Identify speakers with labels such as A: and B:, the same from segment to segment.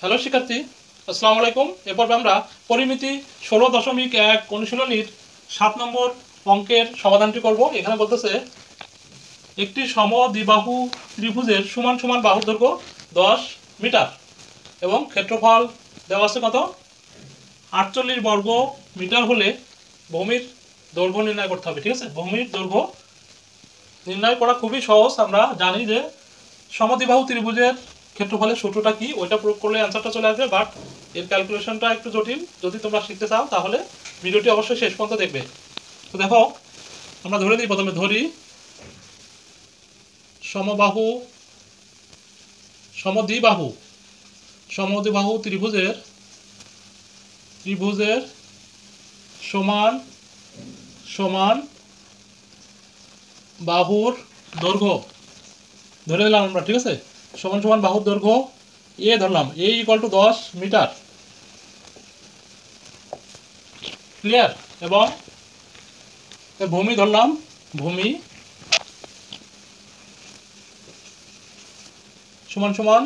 A: Hello শিক্ষার্থী, আসসালামু আলাইকুম। এরপর আমরা পরিমিতি 16.1 অনুশীলনীর 7 নম্বর অঙ্কের সমাধানটি করব। এখানে বলতেছে একটি সমদ্বিবাহু ত্রিভুজের সমান সমান বাহুর দৈর্ঘ্য 10 মিটার এবং ক্ষেত্রফল দেওয়া আছে কত 48 বর্গ মিটার হলে ভূমির দৈর্ঘ্য নির্ণয় করতে হবে। ঠিক আছে, ভূমির দৈর্ঘ্য নির্ণয় করা খুবই সহজ। আমরা জানি যে সমদ্বিবাহু ত্রিভুজের ক্ষেত্রফলের সূত্রটা কি, ওইটা প্রয়োগ করলে অ্যান্সারটা চলে আসবে, বাট এর ক্যালকুলেশনটা একটু জটিল। যদি তোমরা শিখতে চাও তাহলে ভিডিওটি অবশ্যই শেষ পর্যন্ত দেখবে। তো দেখো, আমরা ধরে দিই, প্রথমে ধরি সমদ্বিবাহু ত্রিভুজের সমান সমান বাহুর দৈর্ঘ্য ধরে দিলাম আমরা। ঠিক আছে, সমান সমান বাহুর দৈর্ঘ্য এ ধরলাম, এ ইকুয়াল টু 10 মিটার। ক্লিয়ার? এবং ভূমি ধরলাম, ভূমি সমান সমান,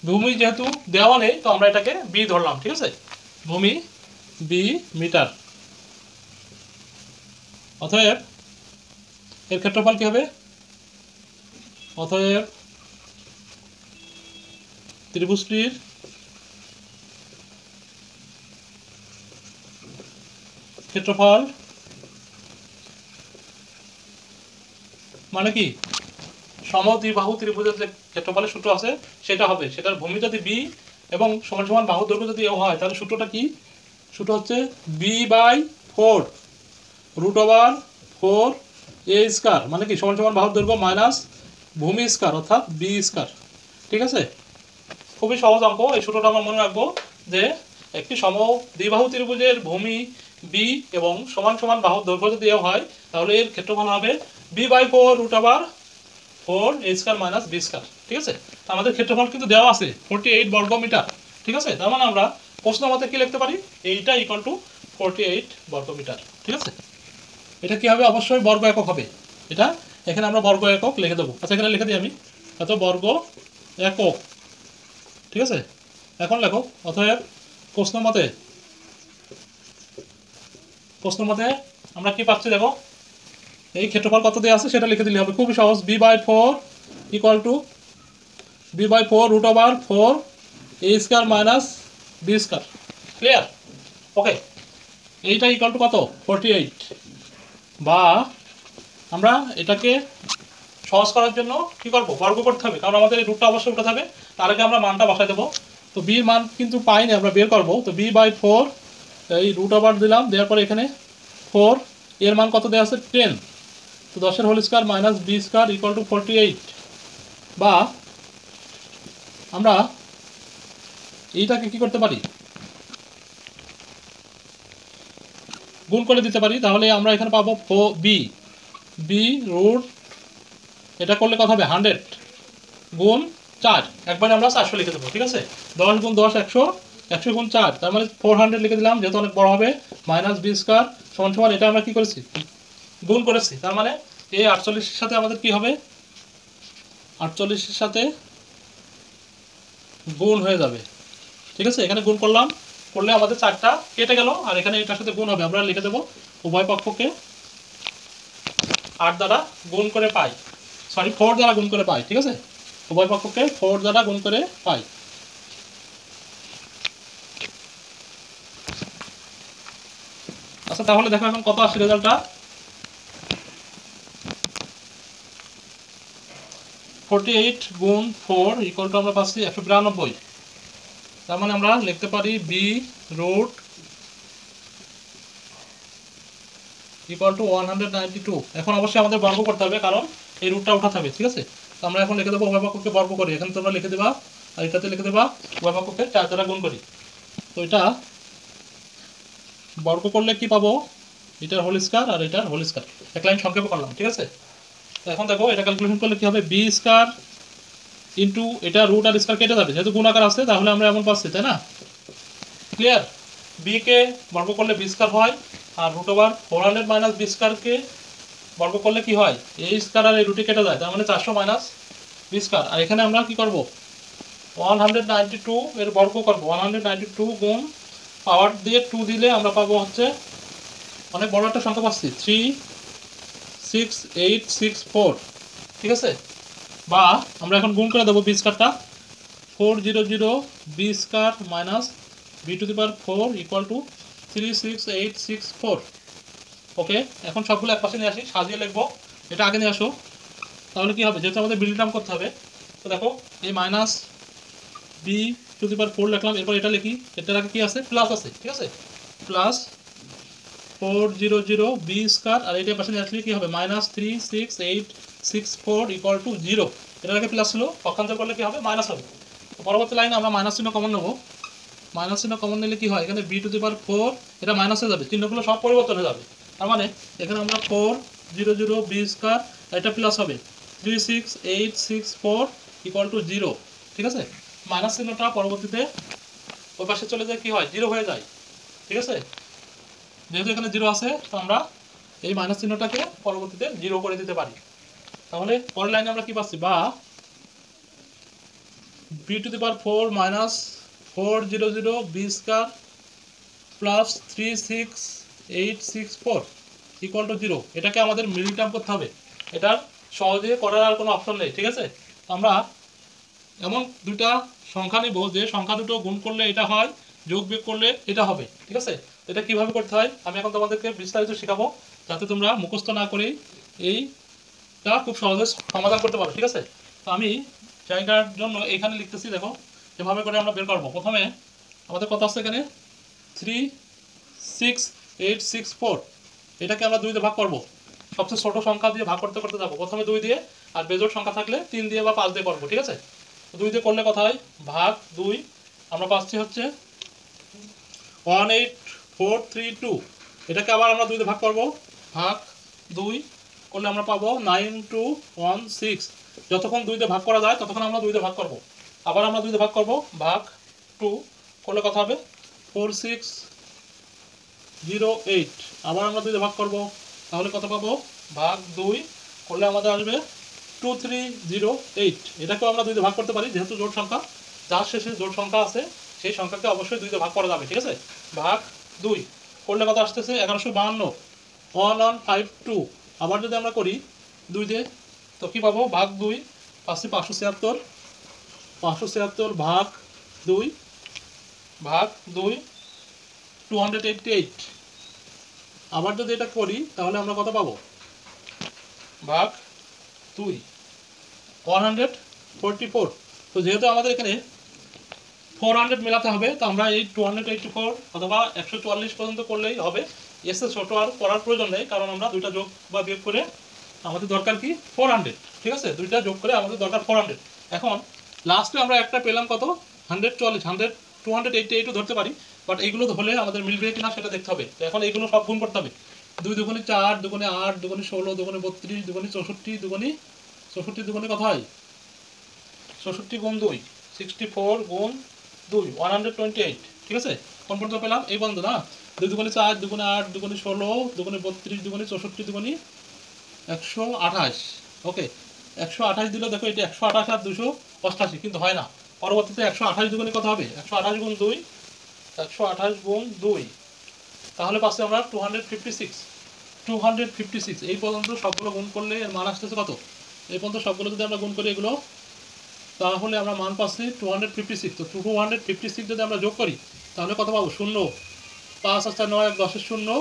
A: ভূমি যেহেতু দেওয়া নেই তো আমরা এটাকে বি ধরলাম। ঠিক আছে, ভূমি বি মিটার। অতএব এর ক্ষেত্রফল কি হবে? অতএব ত্রিভুজটির ক্ষেত্রফল মানে কি, সমদ্বিবাহু ত্রিভুজের যে ক্ষেত্রফলের সূত্র আছে সেটা হবে, সেটার ভূমি যদি বি এবং সমান সমান বাহুর দৈর্ঘ্য যদি এ হয়, তাহলে সূত্রটা কি? সূত্র হচ্ছে b/4 √4 a স্কয়ার, মানে কি সমান সমান বাহুর দৈর্ঘ্য মাইনাস ভূমি স্কয়ার অর্থাৎ বি স্কয়ার। ঠিক আছে, খুবই সহজ অঙ্ক। এই সূত্রটা আমরা মনে রাখবো যে একটি সমদ্বিবাহু ত্রিভুজের ভূমি বি এবং সমান সমান বাহুর দৈর্ঘ্য যদি এ হয়, তাহলে এর ক্ষেত্রফল হবে b/4 √4 a square minus B square. ঠিক আছে, আমাদের ক্ষেত্রফল কিন্তু দেওয়া আছে 48 বর্গ মিটার। ঠিক আছে, তার মানে আমরা প্রশ্ন মতে কি লিখতে পারি? এইটা ইকুয়াল টু 48 বর্গ মিটার। ঠিক আছে, এটা কি হবে? অবশ্যই বর্গ একক হবে। এটা এখানে আমরা বর্গ একক লিখে দেবো। আচ্ছা, এখানে লিখে দিই আমি, এত বর্গ একক। ঠিক আছে, এখন লেখো। অতএব প্রশ্ন মতে আমরা কি পাচ্ছি দেখো, এই ক্ষেত্রফল কত দেওয়া আছে সেটা লিখে দিলে হবে, খুবই সহজ। b/4 equal to b/4 √4 a square minus B square. Clear? Okay, এইটা ইকুয়াল টু কত? 48। বা আমরা এটাকে সহজ করার জন্য কি করব? বর্গ করতে হবে, কারণ আমাদের এই রুটটা অবশ্যই উঠাতে হবে। তার আগে আমরা মানটা বসাই দেবো। তো বির মান কিন্তু পাইনি, আমরা বের করবো। তো b/4 এই √, দিলাম, দেওয়ার পরে এখানে 4, এর মান কত দেওয়া আছে? 10। তো 10 whole square minus B square equal to 48। বা আমরা এইটাকে কি করতে পারি? গুণ করে দিতে পারি। তাহলে আমরা এখানে পাবো বি রুট, এটা করলে কত হবে? 100 গুণ 4, একবারে আমরা 400 লিখে দেবো। ঠিক আছে, 10 গুণ 10 100, 100 গুণ 4, তার মানে 400 লিখে দিলাম, যেহেতু অনেক বড় হবে। মাইনাস বি স্কয়ার সমান সমান, এটা আমরা কি করেছি? গুণ করেছি। তার মানে এই 48-এর সাথে আমাদের কি হবে? 48-এর সাথে গুণ হয়ে যাবে। ঠিক আছে, এখানে গুণ করলে আমাদের 4টা কেটে গেল, আর এখানে এটার সাথে গুণ হবে। আমরা লিখে দেবো উভয় পক্ষকে 8 দ্বারা গুণ করে পাই, 4 দ্বারা গুণ করে পাই। ঠিক আছে, উভয় পক্ষকে 4 দ্বারা গুণ করে পাই। আচ্ছা, তাহলে দেখো এখন কত আসছে রেজাল্টটা। 48 গুণ 4 ইকুয়াল টু আমরা পাচ্ছি 192। তার মানে আমরা লিখতে পারি বি রুট ইকুয়াল টু 192। এখন অবশ্যই আমাদের বর্গ করতে হবে, কারণ এই রুটটা উঠাতে হবে। ঠিক আছে, তো আমরা এখন লিখে দেবো উভয় পক্ষকে বর্গ করি। এখানে তোমরা লিখে দেবা, আর এটাতে লিখে দেবা উভয় পক্ষকে 4 দ্বারা গুণ করি। তো এটা বর্গ করলে কি পাবো? এটার হোল স্কয়ার আর এটার হোল স্কয়ার, এক লাইন সংক্ষেপ করলাম। ঠিক আছে, তো এখন দেখো এটা ক্যালকুলেশন করলে কি হবে? বি স্কয়ার ইন্টু এটা রুট আর স্কয়ার কেটে যাবে, যেহেতু গুণাকার আছে, তাহলে আমরা এমন পাচ্ছি, তাই না? ক্লিয়ার? বি কে বর্গ করলে বি স্কয়ার হয়, আর √400 মাইনাস বি স্কয়ারকে বর্গ করলে কি হয়? এই স্কয়ার আর এই রুটে কেটে যায়, তার মানে 400 মাইনাস বি স্কয়ার। আর এখানে আমরা কি করব? 192 এর বর্গ করবো, 192 গুণ পাওয়ার দিয়ে 2 দিলে আমরা পাবো হচ্ছে অনেক বড় একটা সংখ্যা পাচ্ছি 36864, ঠিক আছে। বা আমরা এখন গুণ করে দেবো বি স্কয়ারটা, 400 B square minus b to the power 4 equal to 36864। Okay, এখন সবগুলো এক পাশে নিয়ে আসি, সাজিয়ে লিখবো। এটা আগে নিয়ে আসো, তাহলে কি হবে, যেহেতু আমাদের বিল টার্ম করতে হবে। তো দেখো এই minus b to the power 4 লিখলাম, এরপর এটা লিখি, এটার আগে কি আছে, প্লাস আছে, ঠিক আছে, প্লাস 400 বি স্কয়ার, আর এটার পাশে নিয়ে আসলে কি হবে, মাইনাস 36864 ইকুয়াল টু 0। এটার আগে প্লাস ছিল, পক্ষান্তর করলে কি হবে, মাইনাস হবে। তো পরবর্তী লাইনে আমরা মাইনাস চিহ্ন কমন নেবো। মাইনাস চিহ্ন কমন নিলে কি হয়, এখানে বি টু দি পাওয়ার 4 এটা মাইনাস হয়ে যাবে, চিহ্নগুলো সব পরিবর্তন হয়ে যাবে। তার মানে এখানে আমরা 400 বি স্কয়ার, এটা প্লাস হবে 36864 ইকুয়াল টু 0, ঠিক আছে। মাইনাস চিহ্নটা পরবর্তীতে ওই পাশে চলে যায়, কি হয়, 0 হয়ে যায়, ঠিক আছে। যেহেতু এখানে 0 আছে, তো আমরা এই মাইনাস চিহ্নটাকে পরবর্তীতে 0 করে দিতে পারি। তাহলে পরের লাইনে আমরা কি পাচ্ছি, বা B to the power 4 minus 400 B square plus 36864 equal to 0। এটাকে আমাদের মিডল টার্ম করতে হবে, এটার সহজে করার আর কোনো অপশন নেই, ঠিক আছে। আমরা এমন দুটা সংখ্যা নিব যে সংখ্যা দুটো গুণ করলে এটা হয়, যোগ বিয়োগ করলে এটা হবে, ঠিক আছে। এটা কিভাবে করতে হয় আমি এখন তোমাদেরকে বিস্তারিত শেখাবো, যাতে তোমরা মুখস্থ না করেই এইটা খুব সহজে সমাধান করতে পারো, ঠিক আছে। তো আমি জায়গার জন্য এখানে লিখতেছি, দেখো এভাবে করে আমরা বের করবো। প্রথমে আমাদের কত আছে এখানে, 36864, এটাকে আমরা 2 দিয়ে ভাগ করবো। সবচেয়ে ছোট সংখ্যা দিয়ে ভাগ করতে করতে যাবো, প্রথমে 2 দিয়ে, আর বেজোড় সংখ্যা থাকলে 3 দিয়ে বা 5 দিয়ে করবো, ঠিক আছে। 2 দিয়ে করলে কথা হয় ভাগ 2, আমরা পাচ্ছি হচ্ছে 18432। এটাকে আবার আমরা 2 দিয়ে ভাগ করবো, ভাগ 2 করলে আমরা পাবো 9216। যতক্ষণ 2 দিয়ে ভাগ করা যায় ততক্ষণ আমরা 2 দিয়ে ভাগ করবো। আবার আমরা 2 দিয়ে ভাগ করবো, ভাগ 2 করলে কথা হবে 4608। আবার আমরা 2 দিয়ে ভাগ করবো, তাহলে কত পাবো, ভাগ 2 করলে আমাদের আসবে 2308। এটাকেও আমরা 2 দিয়ে ভাগ করতে পারি, যেহেতু জোড় সংখ্যা, যার শেষে জোড় সংখ্যা আছে সেই সংখ্যাকে অবশ্যই 2 দিয়ে ভাগ করা যাবে, ঠিক আছে। ভাগ 2 করলে কত আসতেছে, 1152, 1152। আবার যদি আমরা করি 2 দিয়ে, তো কী পাবো, ভাগ 2 পাচ্ছি 576, 576 ভাগ 2, ভাগ 2 288। আবার যদি এটা করি তাহলে আমরা কত পাবো, ভাগ 2 144। তো যেহেতু আমাদের এখানে 400 মেলাতে হবে, তো আমরা এই 284 অথবা 144 পর্যন্ত করলেই হবে। এসে ছোট আর করার প্রয়োজন নেই, কারণ আমরা দুইটা যোগ বা বিয়োগ করে আমাদের দরকার কি 400, ঠিক আছে। দুইটা যোগ করে আমাদের দরকার 400। এখন লাস্টে আমরা একটা পেলাম কত, 140, 288ও ধরতে পারি, বাট এইগুলো হলে আমাদের মিলবে কিনা সেটা দেখতে হবে। তো এখন এইগুলো সব গুণ করতে হবে, 2 দুগুণে 4, দুগুণে 8, দুগুণে 16, দুগুণে 32, দুগুণে 64, দুগুণে কত হয়, 64 গুণ 2 64 গুণ 2 128, ঠিক আছে। কোন পর্যন্ত পেলাম, এই পর্যন্ত না। 2 দুগুণে 4, দুগুণে 8, দুগুণে 16, দুগুণে 32, দুগুণে 64, দুগুণে 128। ওকে, 128 দিল, দেখো এটা 128 আর 288, কিন্তু হয় না। পরবর্তীতে 128 দুগুণে কত হবে, 128 গুণ 2, 128 গুণ 2, তাহলে পাচ্ছি আমরা 256। এই পর্যন্ত সবগুলো গুণ করলে এর মান আসতেছে কত, এই পর্যন্ত সবগুলো যদি আমরা গুণ করি এগুলো, তাহলে আমরা মান পাচ্ছি 256। তো 256 যদি আমরা যোগ করি তাহলে কত পাবো, 0, 5 আর 4 9, 10 0,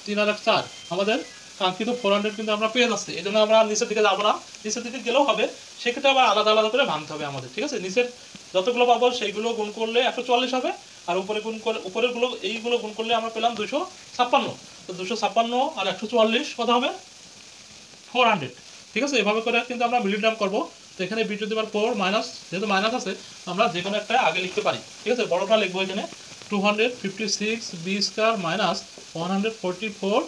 A: 3 আর 1 4। আমাদের কাঙ্ক্ষিত 400 কিন্তু আমরা পেয়ে যাচ্ছি। এই জন্য আমরা নিচের দিকে যাবো না, নিচের দিকে গেলেও হবে, সেক্ষেত্রে আবার আলাদা আলাদা করে ভাঙতে হবে আমাদের, ঠিক আছে। নিচের যতগুলো পাবো সেইগুলো গুণ করলে 144 হবে, আর উপরে গুণ করে উপরেরগুলো এইগুলো গুণ করলে আমরা পেলাম 256। তো 256 আর 144 কত হবে, 400, ঠিক আছে। এভাবে করে কিন্তু আমরা মিডল টার্ম করবো। তো এখানে B to the power 4 minus, যেহেতু মাইনাস আছে আমরা যে কোনো একটা আগে লিখতে পারি, ঠিক আছে। বড়টা লিখবো এখানে 256 B square minus 144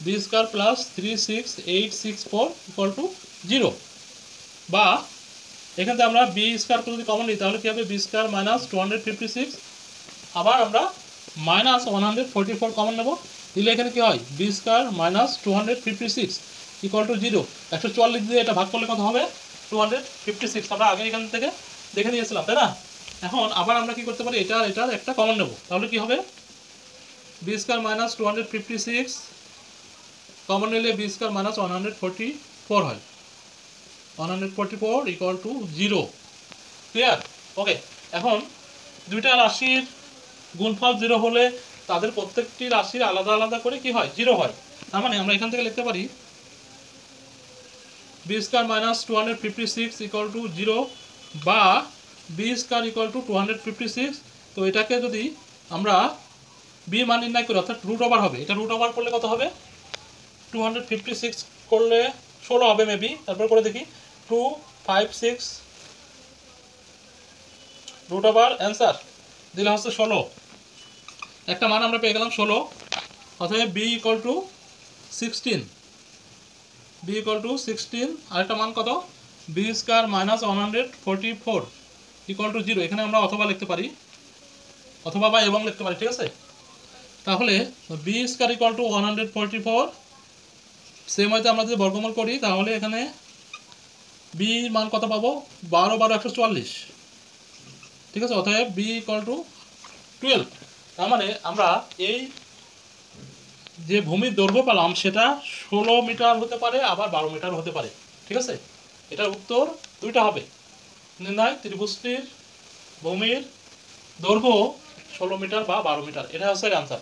A: B square plus 36864 equal to 0। বা এখান থেকে আমরা বি স্কয়ার যদি কমন নিই তাহলে কী হবে, বি স্কয়ার মাইনাস 256, আবার আমরা মাইনাস 144 কমন নেব, দিলে এখানে কী হয়, B square minus 256 equal to 0। 144 দিয়ে এটা ভাগ করলে কত হবে, 256। আমরা আগে এখান থেকে দেখে নিয়েছিলাম, তাই না। এখন আবার আমরা কি করতে পারি, এটার একটা কমন নেব, তাহলে কি হবে, বি স্কয়ার মাইনাস 256 কমন নিলে বি স্কয়ার মাইনাস 144 হয়, 144 ইকুয়াল টু 0। ক্লিয়ার? ওকে। এখন দুইটা রাশির গুণফল 0 হলে তাদের প্রত্যেকটি রাশির আলাদা আলাদা করে কি হয়, 0 হয়। তার মানে আমরা এখান থেকে লিখতে পারি B square minus 256 equal to 0 বা বি স্কয়ার ইকুয়াল টু 256। তো এটাকে যদি আমরা বি মান নির্ণয় করি, অর্থাৎ রুট ওভার হবে, এটা রুট ওভার করলে কত হবে, 256 করলে 16 হবে মেবি, তারপর করে দেখি 256 রুট ওভার অ্যান্সার দিলে হচ্ছে 16, একটা মান আমরা পেয়ে গেলাম 16। অতএব B equal to 16, B equal to 16, আরেকটা মান কত, B square minus 144 equal to 0। এখানে আমরা অথবা লিখতে পারি, অথবা বা এবং লিখতে পারি, ঠিক আছে। তাহলে B square equal to 144, same হয়তো আমরা যদি বর্গমূল করি তাহলে এখানে বি মান কত পাবো, 12 12 144, ঠিক আছে। অতএব বি ইকুয়াল টু 12। তার মানে আমরা এই যে ভূমির দৈর্ঘ্য পেলাম সেটা 16 মিটার হতে পারে, আবার 12 মিটার হতে পারে, ঠিক আছে। এটার উত্তর দুইটা হবে, নির্ণয় ত্রিভুজটির ভূমির দৈর্ঘ্য 16 মিটার বা 12 মিটার, এটা হচ্ছে আনসার।